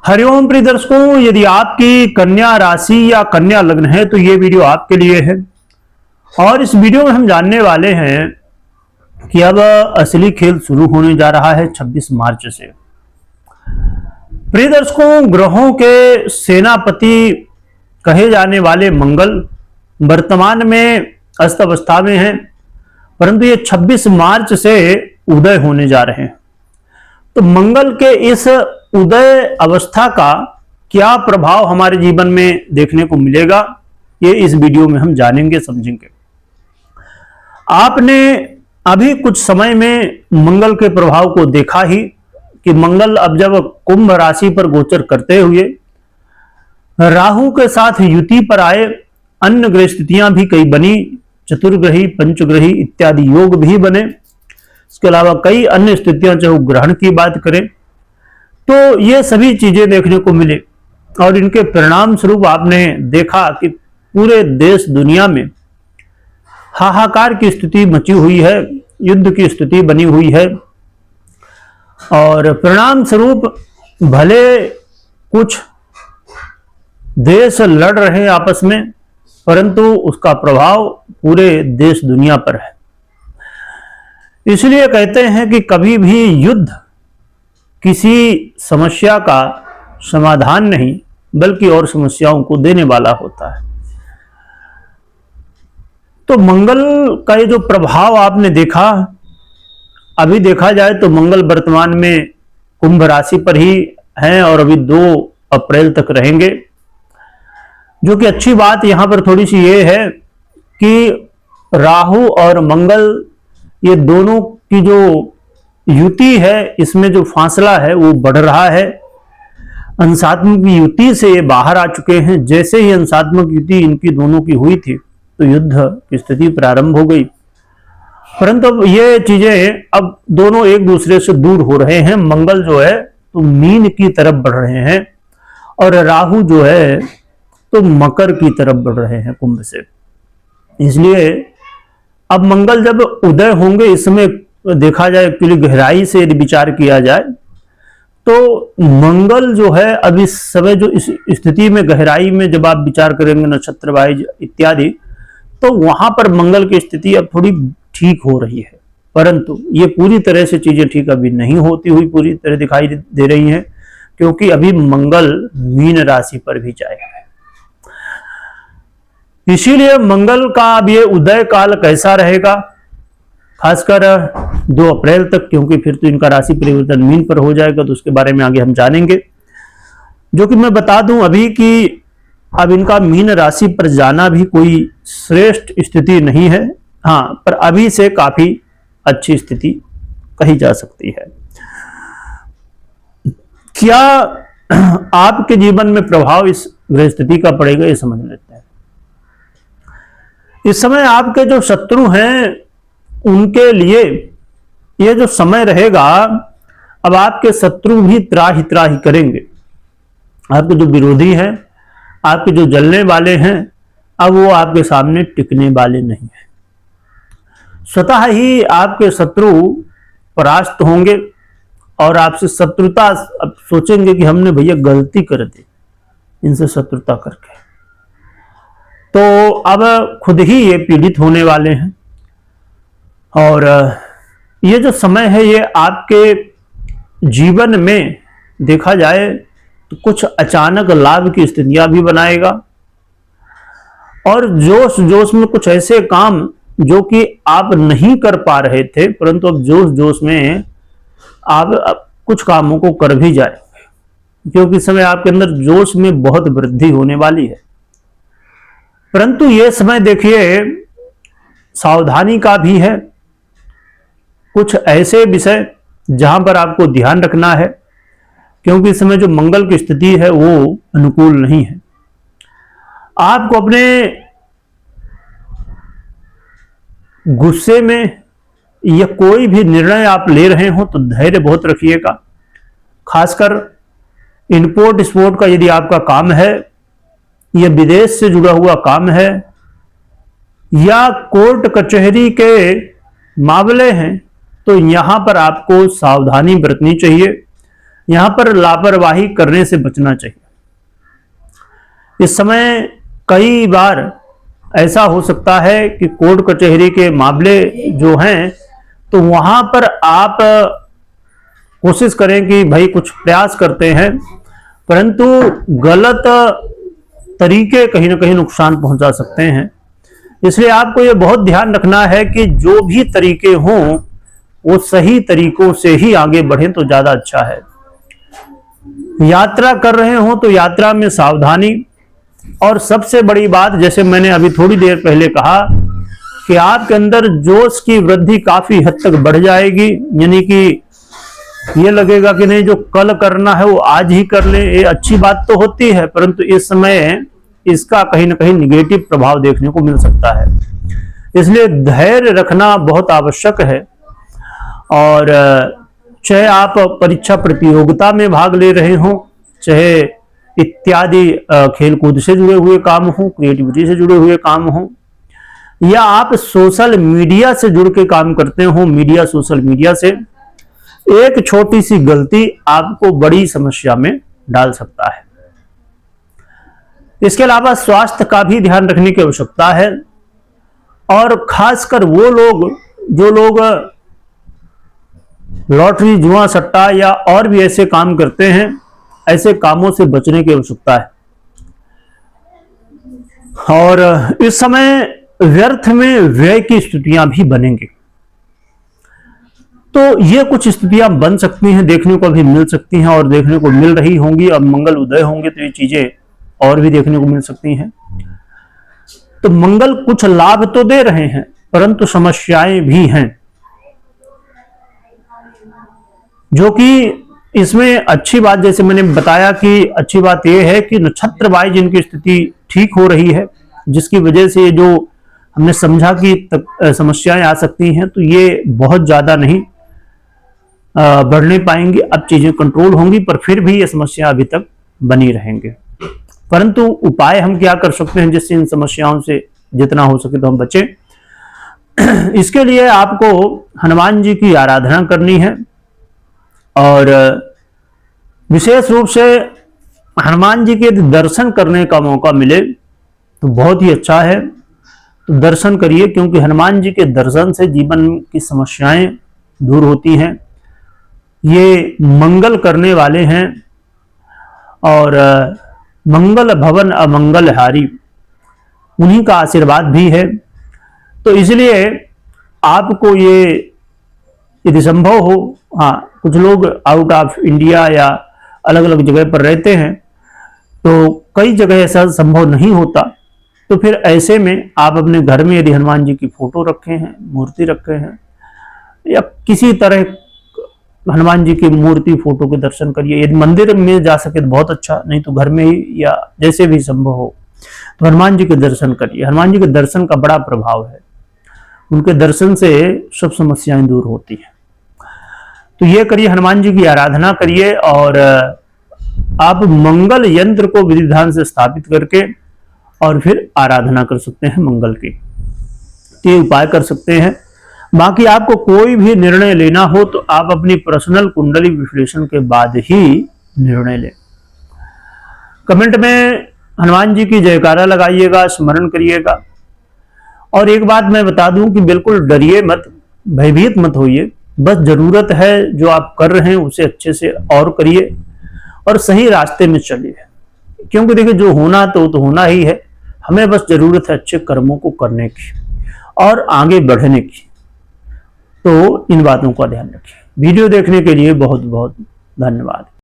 हरिओम प्रिय दर्शकों, यदि आपकी कन्या राशि या कन्या लग्न है तो ये वीडियो आपके लिए है। और इस वीडियो में हम जानने वाले हैं कि अब असली खेल शुरू होने जा रहा है 26 मार्च से। प्रिय दर्शकों, ग्रहों के सेनापति कहे जाने वाले मंगल वर्तमान में अस्त अवस्था में हैं, परंतु ये 26 मार्च से उदय होने जा रहे हैं। तो मंगल के इस उदय अवस्था का क्या प्रभाव हमारे जीवन में देखने को मिलेगा, ये इस वीडियो में हम जानेंगे, समझेंगे। आपने अभी कुछ समय में मंगल के प्रभाव को देखा ही कि मंगल अब जब कुंभ राशि पर गोचर करते हुए राहु के साथ युति पर आए, अन्य ग्रह स्थितियां भी कई बनी, चतुर्ग्रही पंचग्रही इत्यादि योग भी बने। इसके अलावा कई अन्य स्थितियां, चाहे ग्रहण की बात करें तो ये सभी चीजें देखने को मिले। और इनके परिणाम स्वरूप आपने देखा कि पूरे देश दुनिया में हाहाकार की स्थिति मची हुई है, युद्ध की स्थिति बनी हुई है। और परिणाम स्वरूप भले कुछ देश लड़ रहे हैं आपस में, परंतु उसका प्रभाव पूरे देश दुनिया पर है। इसलिए कहते हैं कि कभी भी युद्ध किसी समस्या का समाधान नहीं, बल्कि और समस्याओं को देने वाला होता है। तो मंगल का ये जो प्रभाव आपने देखा, अभी देखा जाए तो मंगल वर्तमान में कुंभ राशि पर ही हैं और अभी 2 अप्रैल तक रहेंगे। जो कि अच्छी बात यहां पर थोड़ी सी ये है कि राहु और मंगल ये दोनों की जो युति है, इसमें जो फासला है वो बढ़ रहा है। अंशात्मक युति से ये बाहर आ चुके हैं। जैसे ही अंशात्मक युति इनकी दोनों की हुई थी तो युद्ध की स्थिति प्रारंभ हो गई, परंतु अब ये चीजें अब दोनों एक दूसरे से दूर हो रहे हैं। मंगल जो है तो मीन की तरफ बढ़ रहे हैं और राहु जो है तो मकर की तरफ बढ़ रहे हैं, कुंभ से। इसलिए अब मंगल जब उदय होंगे, इसमें देखा जाए एक्चुअली गहराई से यदि विचार किया जाए तो मंगल जो है अब इस समय जो इस स्थिति में गहराई में जब आप विचार करेंगे नक्षत्र वाइज इत्यादि, तो वहां पर मंगल की स्थिति अब थोड़ी ठीक हो रही है। परंतु ये पूरी तरह से चीजें ठीक अभी नहीं होती हुई पूरी तरह दिखाई दे रही हैं, क्योंकि अभी मंगल मीन राशि पर भी जाएगा। इसीलिए मंगल का अब ये उदय काल कैसा रहेगा, खासकर 2 अप्रैल तक, क्योंकि फिर तो इनका राशि परिवर्तन मीन पर हो जाएगा, तो उसके बारे में आगे हम जानेंगे। जो कि मैं बता दूं अभी कि अब इनका मीन राशि पर जाना भी कोई श्रेष्ठ स्थिति नहीं है, हाँ, पर अभी से काफी अच्छी स्थिति कही जा सकती है। क्या आपके जीवन में प्रभाव इस ग्रह स्थिति का पड़ेगा, ये समझ लेते हैं। इस समय आपके जो शत्रु हैं उनके लिए ये जो समय रहेगा, अब आपके शत्रु भी त्राही त्राही करेंगे। आपके जो विरोधी हैं, आपके जो जलने वाले हैं, अब वो आपके सामने टिकने वाले नहीं हैं। स्वतः ही आपके शत्रु परास्त होंगे और आपसे शत्रुता, अब सोचेंगे कि हमने भैया गलती कर दी इनसे शत्रुता करके, तो अब खुद ही ये पीड़ित होने वाले हैं। और ये जो समय है ये आपके जीवन में देखा जाए तो कुछ अचानक लाभ की स्थितियां भी बनाएगा। और जोश जोश में कुछ ऐसे काम जो कि आप नहीं कर पा रहे थे, परंतु अब जोश जोश में आप कुछ कामों को कर भी जाएंगे, क्योंकि इस समय आपके अंदर जोश में बहुत वृद्धि होने वाली है। परंतु ये समय देखिए सावधानी का भी है। कुछ ऐसे विषय जहां पर आपको ध्यान रखना है, क्योंकि इस समय जो मंगल की स्थिति है वो अनुकूल नहीं है। आपको अपने गुस्से में या कोई भी निर्णय आप ले रहे हो तो धैर्य बहुत रखिएगा। खासकर इंपोर्ट एक्सपोर्ट का यदि आपका काम है, या विदेश से जुड़ा हुआ काम है, या कोर्ट कचहरी के मामले हैं, तो यहां पर आपको सावधानी बरतनी चाहिए। यहां पर लापरवाही करने से बचना चाहिए। इस समय कई बार ऐसा हो सकता है कि कोर्ट कचहरी के मामले जो हैं, तो वहां पर आप कोशिश करें कि भाई कुछ प्रयास करते हैं, परंतु गलत तरीके कहीं ना कहीं नुकसान पहुंचा सकते हैं। इसलिए आपको ये बहुत ध्यान रखना है कि जो भी तरीके हों वो सही तरीकों से ही आगे बढ़ें तो ज्यादा अच्छा है। यात्रा कर रहे हो तो यात्रा में सावधानी, और सबसे बड़ी बात, जैसे मैंने अभी थोड़ी देर पहले कहा कि आपके अंदर जोश की वृद्धि काफी हद तक बढ़ जाएगी, यानी कि ये लगेगा कि नहीं जो कल करना है वो आज ही कर ले। ये अच्छी बात तो होती है, परंतु इस समय इसका कहीं ना कहीं निगेटिव प्रभाव देखने को मिल सकता है। इसलिए धैर्य रखना बहुत आवश्यक है। और चाहे आप परीक्षा प्रतियोगिता में भाग ले रहे हो, चाहे इत्यादि खेलकूद से जुड़े हुए काम हो, क्रिएटिविटी से जुड़े हुए काम हो, या आप सोशल मीडिया से जुड़ के काम करते हो, मीडिया सोशल मीडिया से, एक छोटी सी गलती आपको बड़ी समस्या में डाल सकता है। इसके अलावा स्वास्थ्य का भी ध्यान रखने की आवश्यकता है, और खासकर वो लोग जो लोग लॉटरी, जुआ, सट्टा या और भी ऐसे काम करते हैं, ऐसे कामों से बचने की आवश्यकता है। और इस समय व्यर्थ में व्यय की स्थितियां भी बनेंगी, तो ये कुछ स्थितियां बन सकती हैं, देखने को भी मिल सकती हैं और देखने को मिल रही होंगी। अब मंगल उदय होंगे तो ये चीजें और भी देखने को मिल सकती हैं। तो मंगल कुछ लाभ तो दे रहे हैं, परंतु समस्याएं भी हैं, जो कि इसमें अच्छी बात, जैसे मैंने बताया कि अच्छी बात यह है कि नक्षत्र वाइज इनकी स्थिति ठीक हो रही है, जिसकी वजह से जो हमने समझा कि समस्याएं आ सकती हैं, तो ये बहुत ज्यादा नहीं बढ़ने पाएंगी। अब चीजें कंट्रोल होंगी, पर फिर भी ये समस्या अभी तक बनी रहेंगे। परंतु उपाय हम क्या कर सकते हैं जिससे इन समस्याओं से जितना हो सके तो हम बचें। इसके लिए आपको हनुमान जी की आराधना करनी है, और विशेष रूप से हनुमान जी के दर्शन करने का मौका मिले तो बहुत ही अच्छा है। तो दर्शन करिए, क्योंकि हनुमान जी के दर्शन से जीवन की समस्याएं दूर होती हैं। ये मंगल करने वाले हैं, और मंगल भवन अमंगल हारी, उन्हीं का आशीर्वाद भी है। तो इसलिए आपको ये यदि संभव हो, हाँ कुछ लोग आउट ऑफ इंडिया या अलग अलग जगह पर रहते हैं, तो कई जगह ऐसा संभव नहीं होता, तो फिर ऐसे में आप अपने घर में यदि हनुमान जी की फोटो रखे हैं, मूर्ति रखे हैं, या किसी तरह हनुमान जी की मूर्ति, फोटो के दर्शन करिए। यदि मंदिर में जा सके तो बहुत अच्छा, नहीं तो घर में ही या जैसे भी संभव हो तो हनुमान जी के दर्शन करिए। हनुमान जी के दर्शन का बड़ा प्रभाव है, उनके दर्शन से सब समस्याएं दूर होती हैं। तो ये करिए, हनुमान जी की आराधना करिए, और आप मंगल यंत्र को विधि विधान से स्थापित करके और फिर आराधना कर सकते हैं मंगल की। तो ये उपाय कर सकते हैं। बाकी आपको कोई भी निर्णय लेना हो तो आप अपनी पर्सनल कुंडली विश्लेषण के बाद ही निर्णय लें। कमेंट में हनुमान जी की जयकारा लगाइएगा, स्मरण करिएगा। और एक बात मैं बता दूं कि बिल्कुल डरिए मत, भयभीत मत होइए, बस जरूरत है जो आप कर रहे हैं उसे अच्छे से और करिए और सही रास्ते में चलिए। क्योंकि देखिए जो होना तो होना ही है, हमें बस जरूरत है अच्छे कर्मों को करने की और आगे बढ़ने की। तो इन बातों का ध्यान रखिए। वीडियो देखने के लिए बहुत बहुत धन्यवाद।